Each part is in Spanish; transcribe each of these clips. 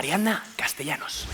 Ariadna Castellanos.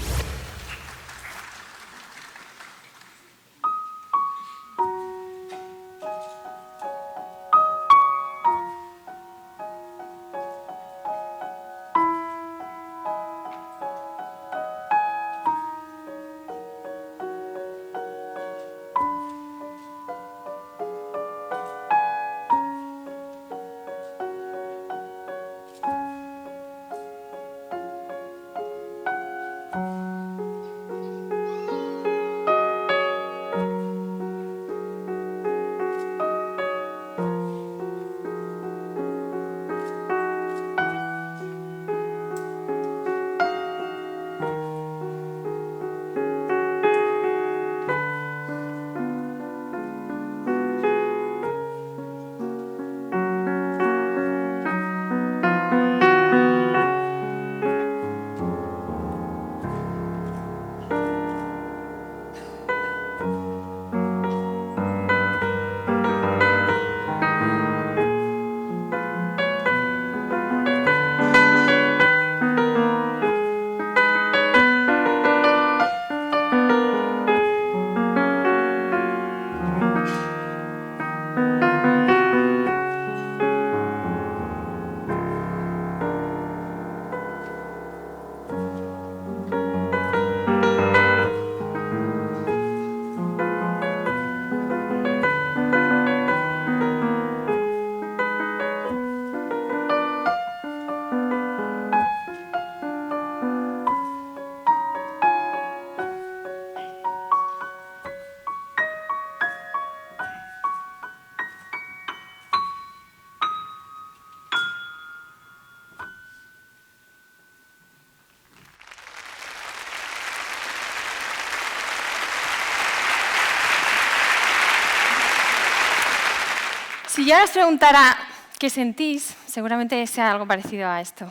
Si yo os preguntara qué sentís, seguramente sea algo parecido a esto.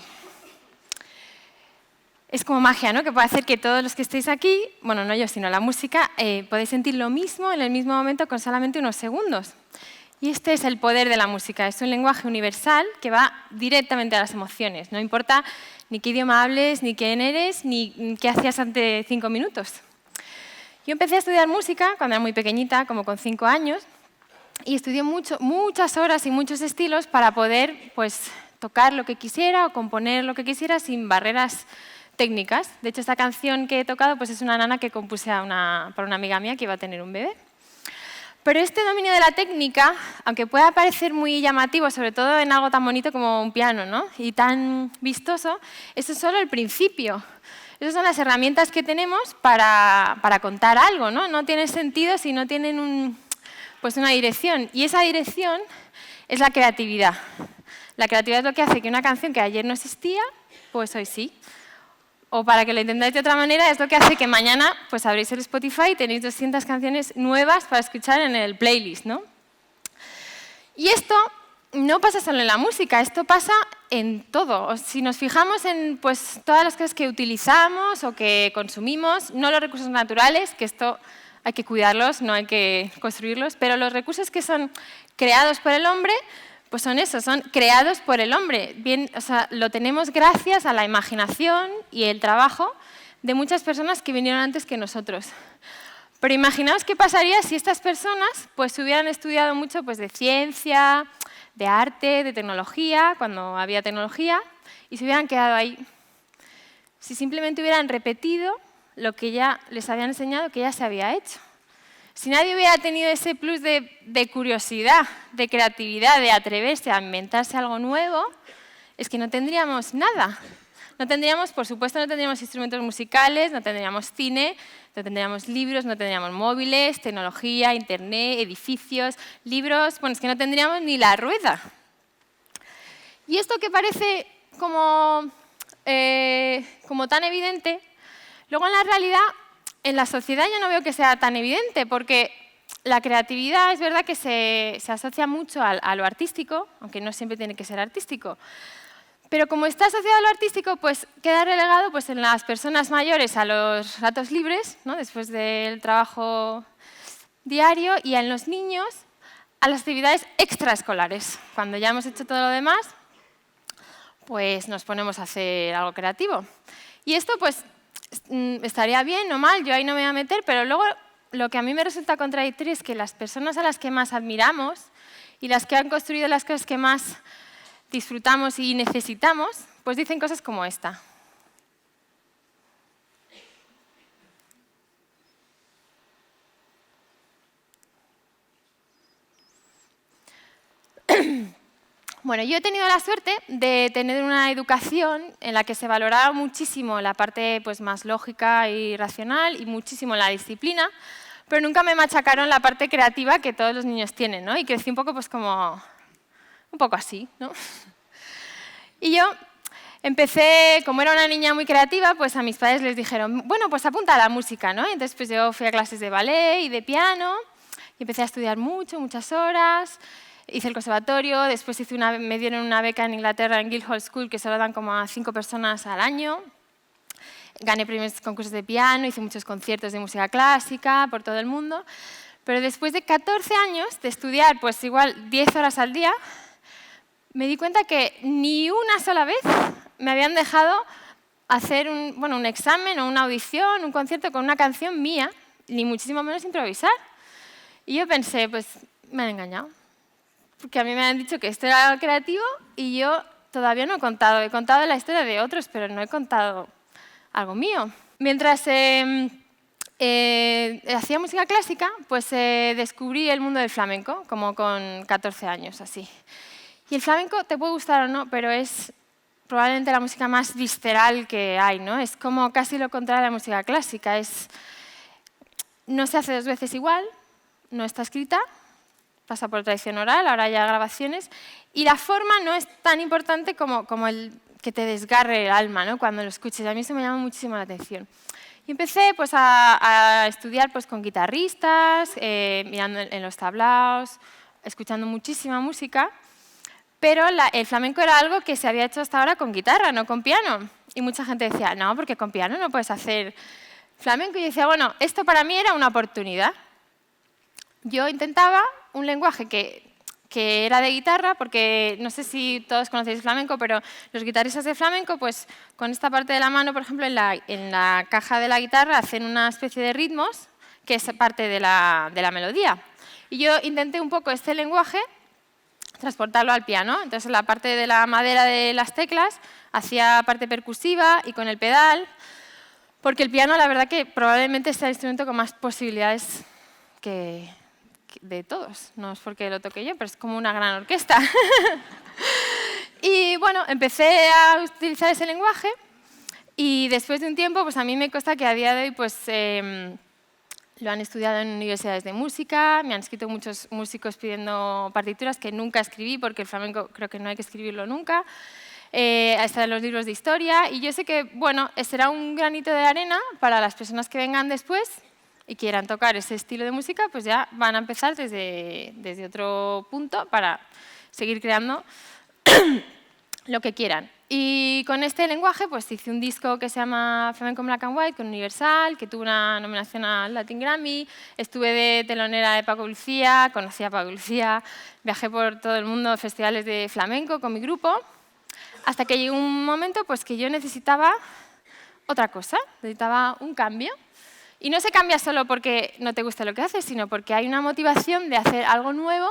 Es como magia, ¿no? Que puede hacer que todos los que estéis aquí, bueno, no yo, sino la música, podéis sentir lo mismo en el mismo momento con solamente unos segundos. Y este es el poder de la música. Es un lenguaje universal que va directamente a las emociones. No importa ni qué idioma hables, ni quién eres, ni qué hacías ante 5 minutos. Yo empecé a estudiar música cuando era muy pequeñita, como con 5 años, y estudié muchas horas y muchos estilos para poder pues, tocar lo que quisiera o componer lo que quisiera sin barreras técnicas. De hecho, esta canción que he tocado pues, es una nana que compuse para una amiga mía que iba a tener un bebé. Pero este dominio de la técnica, aunque pueda parecer muy llamativo, sobre todo en algo tan bonito como un piano, ¿no? Y tan vistoso, eso es solo el principio. Esas son las herramientas que tenemos para contar algo, ¿no? No tiene sentido si no tienen pues una dirección. Y esa dirección es la creatividad. La creatividad es lo que hace que una canción que ayer no existía, pues hoy sí. O para que lo entendáis de otra manera, es lo que hace que mañana pues abréis el Spotify y tenéis 200 canciones nuevas para escuchar en el playlist, ¿no? Y esto no pasa solo en la música, esto pasa en todo. Si nos fijamos en pues, todas las cosas que utilizamos o que consumimos, no los recursos naturales, que esto hay que cuidarlos, no hay que construirlos, pero los recursos que son creados por el hombre, pues son esos, son creados por el hombre. Bien, o sea, lo tenemos gracias a la imaginación y el trabajo de muchas personas que vinieron antes que nosotros. Pero imaginaos qué pasaría si estas personas pues, hubieran estudiado mucho pues, de ciencia, de arte, de tecnología, cuando había tecnología, y se hubieran quedado ahí. Si simplemente hubieran repetido lo que ya les habían enseñado, que ya se había hecho. Si nadie hubiera tenido ese plus de curiosidad, de creatividad, de atreverse a inventarse algo nuevo, es que no tendríamos nada. No tendríamos, por supuesto, no tendríamos instrumentos musicales, no tendríamos cine, no tendríamos libros, no tendríamos móviles, tecnología, internet, edificios, libros. Bueno, es que no tendríamos ni la rueda. Y esto que parece como tan evidente, luego en la realidad, en la sociedad yo no veo que sea tan evidente, porque la creatividad es verdad que se asocia mucho a lo artístico, aunque no siempre tiene que ser artístico. Pero como está asociado a lo artístico, pues queda relegado pues, en las personas mayores a los ratos libres, ¿no? Después del trabajo diario, y en los niños a las actividades extraescolares. Cuando ya hemos hecho todo lo demás, pues nos ponemos a hacer algo creativo. Y esto pues estaría bien o mal, yo ahí no me voy a meter, pero luego lo que a mí me resulta contradictorio es que las personas a las que más admiramos y las que han construido las cosas que más disfrutamos y necesitamos, pues dicen cosas como esta. Bueno, yo he tenido la suerte de tener una educación en la que se valoraba muchísimo la parte pues, más lógica y racional y muchísimo la disciplina, pero nunca me machacaron la parte creativa que todos los niños tienen, ¿no? Y crecí un poco pues como un poco así, ¿no? Y yo empecé, como era una niña muy creativa, pues a mis padres les dijeron, bueno, pues apunta a la música, ¿no? Entonces pues yo fui a clases de ballet y de piano y empecé a estudiar muchas horas. Hice el conservatorio, después me dieron una beca en Inglaterra en Guildhall School, que solo dan como a 5 personas al año. Gané premios concursos de piano, hice muchos conciertos de música clásica por todo el mundo. Pero después de 14 años de estudiar, pues igual 10 horas al día, me di cuenta que ni una sola vez me habían dejado hacer un examen o una audición, un concierto con una canción mía, ni muchísimo menos improvisar. Y yo pensé, pues me han engañado. Porque a mí me han dicho que esto era creativo y yo todavía no he contado. He contado la historia de otros, pero no he contado algo mío. Mientras hacía música clásica, pues descubrí el mundo del flamenco, como con 14 años, así. Y el flamenco te puede gustar o no, pero es probablemente la música más visceral que hay, ¿no? Es como casi lo contrario a la música clásica. No se hace dos veces igual, no está escrita, pasa por tradición oral, ahora ya grabaciones, y la forma no es tan importante como el que te desgarre el alma, ¿no? Cuando lo escuches. A mí eso me llama muchísimo la atención. Y empecé pues, a estudiar pues, con guitarristas, mirando en los tablaos, escuchando muchísima música, pero el flamenco era algo que se había hecho hasta ahora con guitarra, no con piano. Y mucha gente decía, no, porque con piano no puedes hacer flamenco. Y yo decía, bueno, esto para mí era una oportunidad. Yo intentaba un lenguaje que era de guitarra, porque no sé si todos conocéis flamenco, pero los guitarristas de flamenco, pues con esta parte de la mano, por ejemplo, en la caja de la guitarra hacen una especie de ritmos que es parte de la melodía. Y yo intenté un poco este lenguaje transportarlo al piano. Entonces, la parte de la madera de las teclas hacía parte percusiva y con el pedal, porque el piano, la verdad que probablemente es el instrumento con más posibilidades de todos. No es porque lo toque yo, pero es como una gran orquesta. Y bueno, empecé a utilizar ese lenguaje y después de un tiempo, pues a mí me consta que a día de hoy pues, lo han estudiado en universidades de música, me han escrito muchos músicos pidiendo partituras que nunca escribí, porque el flamenco creo que no hay que escribirlo nunca. Está en los libros de historia y yo sé que bueno, será un granito de arena para las personas que vengan después y quieran tocar ese estilo de música, pues ya van a empezar desde otro punto para seguir creando lo que quieran. Y con este lenguaje pues hice un disco que se llama Flamenco Black and White con Universal, que tuvo una nominación al Latin Grammy. Estuve de telonera de Paco Lucía, conocí a Paco Lucía, viajé por todo el mundo, festivales de flamenco con mi grupo, hasta que llegó un momento pues, que yo necesitaba otra cosa, necesitaba un cambio. Y no se cambia solo porque no te gusta lo que haces, sino porque hay una motivación de hacer algo nuevo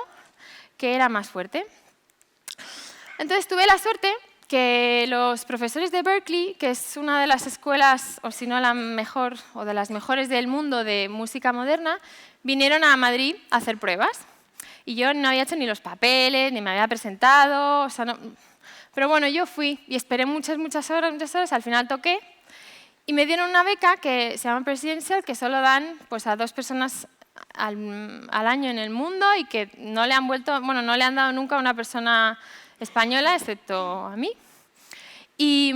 que era más fuerte. Entonces tuve la suerte que los profesores de Berklee, que es una de las escuelas, o si no la mejor, o de las mejores del mundo de música moderna, vinieron a Madrid a hacer pruebas. Y yo no había hecho ni los papeles, ni me había presentado, o sea, no. Pero bueno, yo fui y esperé muchas horas, al final toqué. Y me dieron una beca que se llama Presidential, que solo dan pues, a 2 personas al año en el mundo y que no le han dado nunca a una persona española, excepto a mí. Y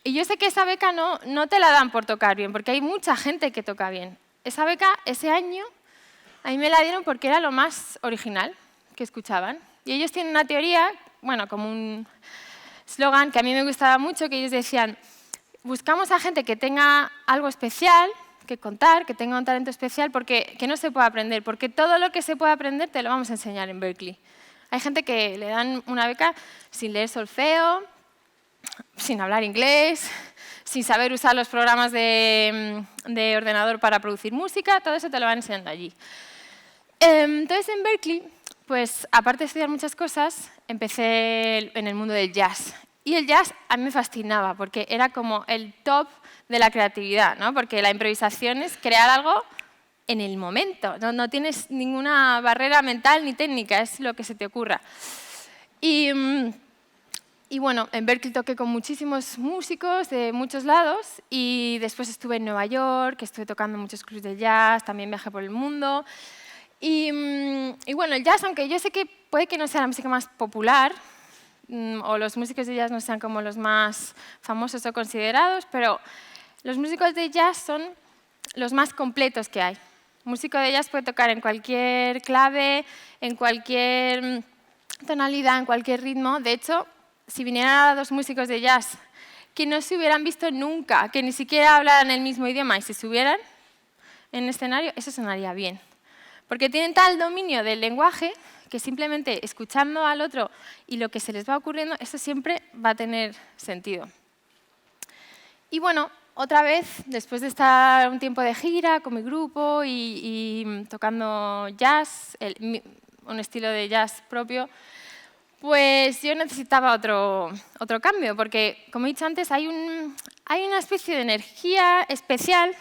yo sé que esa beca no te la dan por tocar bien, porque hay mucha gente que toca bien. Esa beca, ese año, a mí me la dieron porque era lo más original que escuchaban. Y ellos tienen una teoría, bueno, como un slogan que a mí me gustaba mucho, que ellos decían: buscamos a gente que tenga algo especial que contar, que tenga un talento especial, que no se pueda aprender, porque todo lo que se puede aprender te lo vamos a enseñar en Berklee. Hay gente que le dan una beca sin leer solfeo, sin hablar inglés, sin saber usar los programas de ordenador para producir música, todo eso te lo van enseñando allí. Entonces, en Berklee, pues aparte de estudiar muchas cosas, empecé en el mundo del jazz. Y el jazz a mí me fascinaba, porque era como el top de la creatividad, ¿no? Porque la improvisación es crear algo en el momento, no tienes ninguna barrera mental ni técnica, es lo que se te ocurra. Y bueno, en Berklee toqué con muchísimos músicos de muchos lados y después estuve en Nueva York, estuve tocando en muchos clubs de jazz, también viajé por el mundo. Y bueno, el jazz, aunque yo sé que puede que no sea la música más popular, o los músicos de jazz no sean como los más famosos o considerados, pero los músicos de jazz son los más completos que hay. Un músico de jazz puede tocar en cualquier clave, en cualquier tonalidad, en cualquier ritmo. De hecho, si vinieran dos músicos de jazz que no se hubieran visto nunca, que ni siquiera hablaran el mismo idioma y se subieran en escenario, eso sonaría bien. Porque tienen tal dominio del lenguaje que simplemente escuchando al otro y lo que se les va ocurriendo, eso siempre va a tener sentido. Y bueno, otra vez, después de estar un tiempo de gira con mi grupo y tocando jazz, un estilo de jazz propio, pues yo necesitaba otro cambio, porque, como he dicho antes, hay una especie de energía especial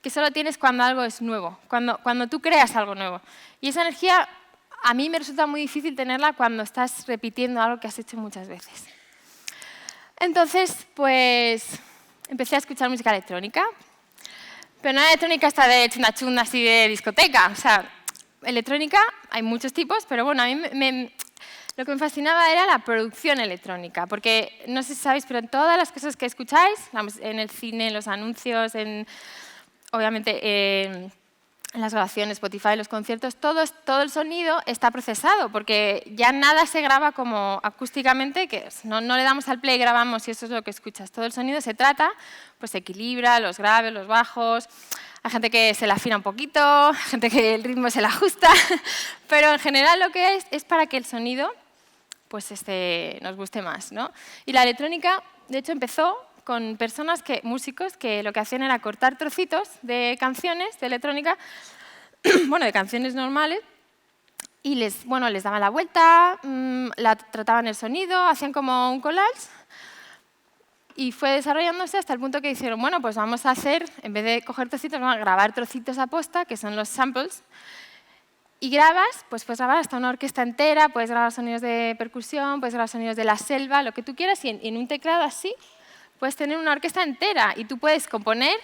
que solo tienes cuando algo es nuevo, cuando tú creas algo nuevo. Y esa energía a mí me resulta muy difícil tenerla cuando estás repitiendo algo que has hecho muchas veces. Entonces, pues empecé a escuchar música electrónica, pero no electrónica esta de chunda chunda así de discoteca. O sea, electrónica hay muchos tipos, pero bueno, a mí lo que me fascinaba era la producción electrónica, porque no sé si sabéis, pero en todas las cosas que escucháis, en el cine, en los anuncios, obviamente en las grabaciones, Spotify, los conciertos, todo el sonido está procesado, porque ya nada se graba como acústicamente, que no le damos al play, grabamos y eso es lo que escuchas. Todo el sonido se trata, pues se equilibra, los graves, los bajos. Hay gente que se la afina un poquito, hay gente que el ritmo se la ajusta, pero en general lo que es para que el sonido pues nos guste más, ¿no? Y la electrónica, de hecho, empezó con músicos que lo que hacían era cortar trocitos de canciones de electrónica, bueno, de canciones normales, y les daban la vuelta, trataban el sonido, hacían como un collage, y fue desarrollándose hasta el punto que dijeron, bueno, pues vamos a hacer, en vez de coger trocitos, vamos a grabar trocitos a posta, que son los samples, y grabas, pues puedes grabar hasta una orquesta entera, puedes grabar sonidos de percusión, puedes grabar sonidos de la selva, lo que tú quieras, y en un teclado así puedes tener una orquesta entera y tú puedes componer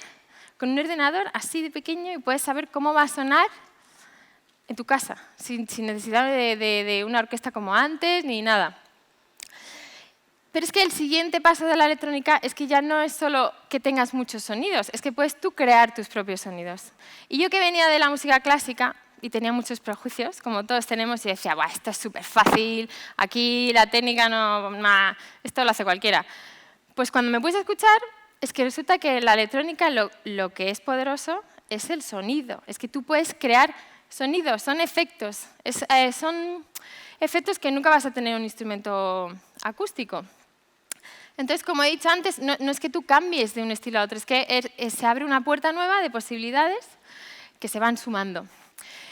con un ordenador así de pequeño y puedes saber cómo va a sonar en tu casa, sin necesidad de una orquesta como antes ni nada. Pero es que el siguiente paso de la electrónica es que ya no es solo que tengas muchos sonidos, es que puedes tú crear tus propios sonidos. Y yo que venía de la música clásica y tenía muchos prejuicios, como todos tenemos, y decía, esto es súper fácil, aquí la técnica esto lo hace cualquiera. Pues cuando me puse a escuchar, es que resulta que la electrónica lo que es poderoso es el sonido. Es que tú puedes crear sonidos, son efectos. Son efectos que nunca vas a tener en un instrumento acústico. Entonces, como he dicho antes, no es que tú cambies de un estilo a otro, es que se abre una puerta nueva de posibilidades que se van sumando.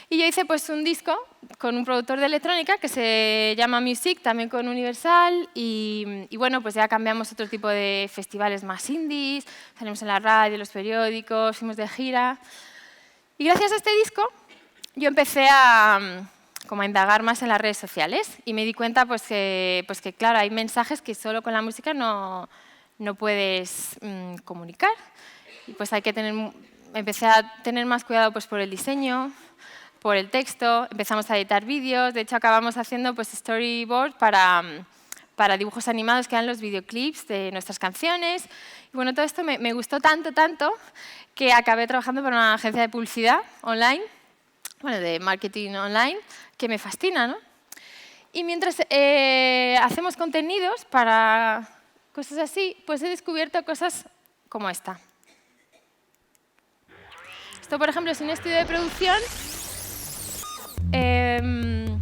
Y yo hice pues un disco con un productor de electrónica que se llama Music, también con Universal, y bueno, pues ya cambiamos otro tipo de festivales más indies, salimos en la radio, en los periódicos, fuimos de gira. Y gracias a este disco yo empecé a indagar más en las redes sociales y me di cuenta pues que claro, hay mensajes que solo con la música no puedes comunicar. Y pues empecé a tener más cuidado pues por el diseño, por el texto, empezamos a editar vídeos, de hecho acabamos haciendo pues storyboard para dibujos animados que eran los videoclips de nuestras canciones. Y bueno, todo esto me gustó tanto, que acabé trabajando para una agencia de publicidad online, bueno, de marketing online, que me fascina, ¿no? Y mientras hacemos contenidos para cosas así, pues he descubierto cosas como esta. Esto, por ejemplo, es un estudio de producción en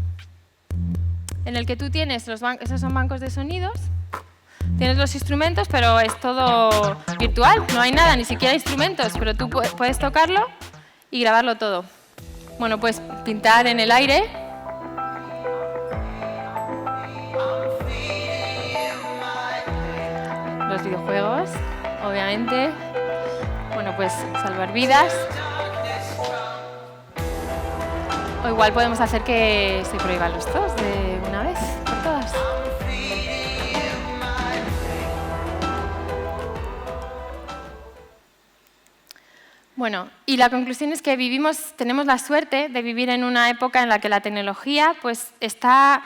el que tú tienes esos son bancos de sonidos. Tienes los instrumentos, pero es todo virtual, no hay nada, ni siquiera instrumentos, pero tú puedes tocarlo y grabarlo todo. Bueno, puedes pintar en el aire. Los videojuegos, obviamente. Bueno, pues salvar vidas. O igual podemos hacer que se prohíban los dos de una vez por todas. Bueno, y la conclusión es que tenemos la suerte de vivir en una época en la que la tecnología pues, va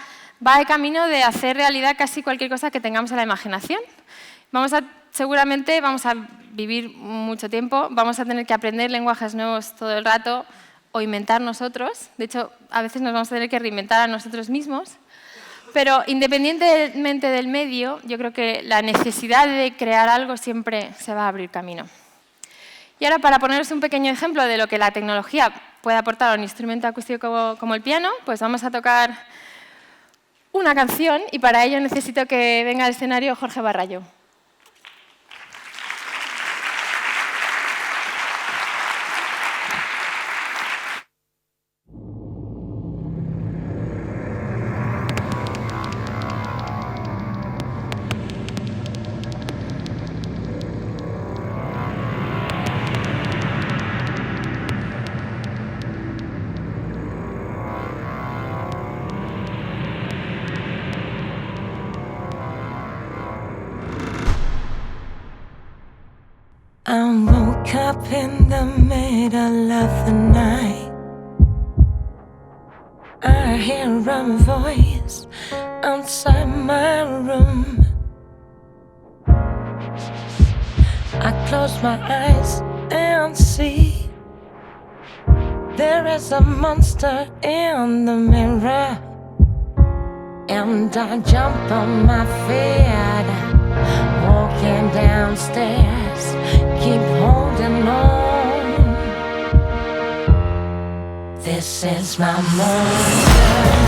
de camino de hacer realidad casi cualquier cosa que tengamos en la imaginación. Seguramente vamos a vivir mucho tiempo, vamos a tener que aprender lenguajes nuevos todo el rato o inventar nosotros. De hecho, a veces nos vamos a tener que reinventar a nosotros mismos. Pero independientemente del medio, yo creo que la necesidad de crear algo siempre se va a abrir camino. Y ahora, para poneros un pequeño ejemplo de lo que la tecnología puede aportar a un instrumento acústico como el piano, pues vamos a tocar una canción y para ello necesito que venga al escenario Jorge Barrallo. I woke up in the middle of the night. I hear a voice outside my room. I close my eyes and see there is a monster in the mirror. And I jump on my feet, walking downstairs, keep holding on. This is my monster.